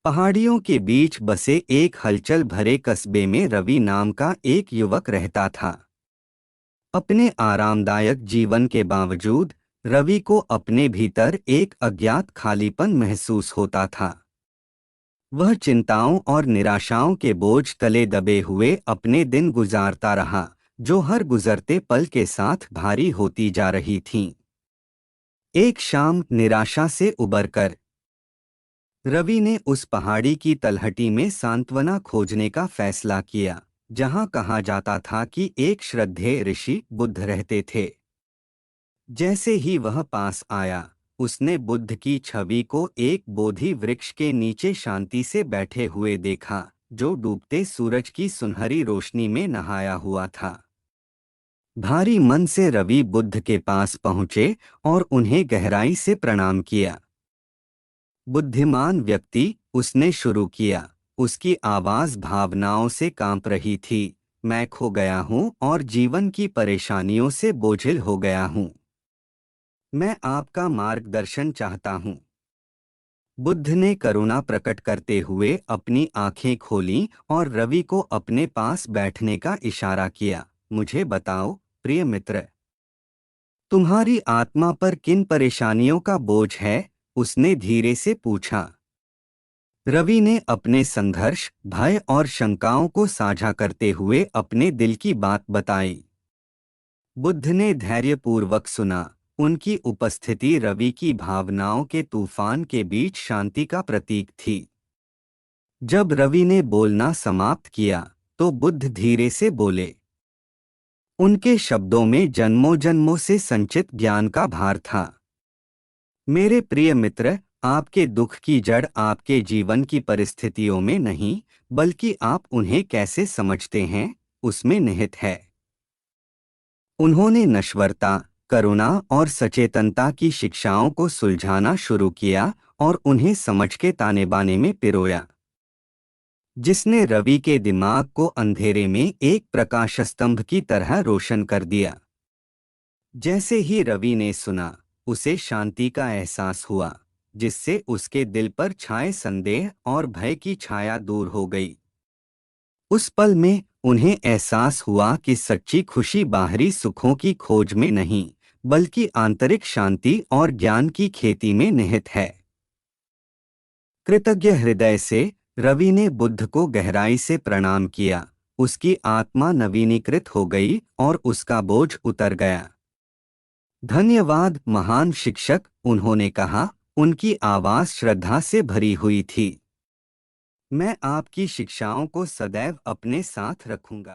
पहाड़ियों के बीच बसे एक हलचल भरे कस्बे में रवि नाम का एक युवक रहता था। अपने आरामदायक जीवन के बावजूद रवि को अपने भीतर एक अज्ञात खालीपन महसूस होता था। वह चिंताओं और निराशाओं के बोझ तले दबे हुए अपने दिन गुजारता रहा, जो हर गुजरते पल के साथ भारी होती जा रही थीं। एक शाम निराशा से उबरकर रवि ने उस पहाड़ी की तलहटी में सांत्वना खोजने का फैसला किया, जहां कहा जाता था कि एक श्रद्धेय ऋषि बुद्ध रहते थे। जैसे ही वह पास आया, उसने बुद्ध की छवि को एक बोधि वृक्ष के नीचे शांति से बैठे हुए देखा, जो डूबते सूरज की सुनहरी रोशनी में नहाया हुआ था। भारी मन से रवि बुद्ध के पास पहुंचे और उन्हें गहराई से प्रणाम किया। बुद्धिमान व्यक्ति, उसने शुरू किया। उसकी आवाज भावनाओं से कांप रही थी। मैं खो गया हूँ और जीवन की परेशानियों से बोझिल हो गया हूँ। मैं आपका मार्गदर्शन चाहता हूँ। बुद्ध ने करुणा प्रकट करते हुए अपनी आंखें खोलीं और रवि को अपने पास बैठने का इशारा किया। मुझे बताओ, प्रिय मित्र, तुम्हारी आत्मा पर किन परेशानियों का बोझ है? उसने धीरे से पूछा। रवि ने अपने संघर्ष, भय और शंकाओं को साझा करते हुए अपने दिल की बात बताई। बुद्ध ने धैर्यपूर्वक सुना। उनकी उपस्थिति रवि की भावनाओं के तूफान के बीच शांति का प्रतीक थी। जब रवि ने बोलना समाप्त किया, तो बुद्ध धीरे से बोले। उनके शब्दों में जन्मों जन्मों से संचित ज्ञान का भार था। मेरे प्रिय मित्र, आपके दुख की जड़ आपके जीवन की परिस्थितियों में नहीं, बल्कि आप उन्हें कैसे समझते हैं, उसमें निहित है। उन्होंने नश्वरता, करुणा और सचेतनता की शिक्षाओं को सुलझाना शुरू किया और उन्हें समझ के ताने बाने में पिरोया, जिसने रवि के दिमाग को अंधेरे में एक प्रकाश स्तंभ की तरह रोशन कर दिया। जैसे ही रवि ने सुना, उसे शांति का एहसास हुआ, जिससे उसके दिल पर छाए संदेह और भय की छाया दूर हो गई। उस पल में उन्हें एहसास हुआ कि सच्ची खुशी बाहरी सुखों की खोज में नहीं, बल्कि आंतरिक शांति और ज्ञान की खेती में निहित है। कृतज्ञ हृदय से रवि ने बुद्ध को गहराई से प्रणाम किया। उसकी आत्मा नवीनीकृत हो गई और उसका बोझ उतर गया। धन्यवाद महान शिक्षक, उन्होंने कहा। उनकी आवाज श्रद्धा से भरी हुई थी। मैं आपकी शिक्षाओं को सदैव अपने साथ रखूंगा।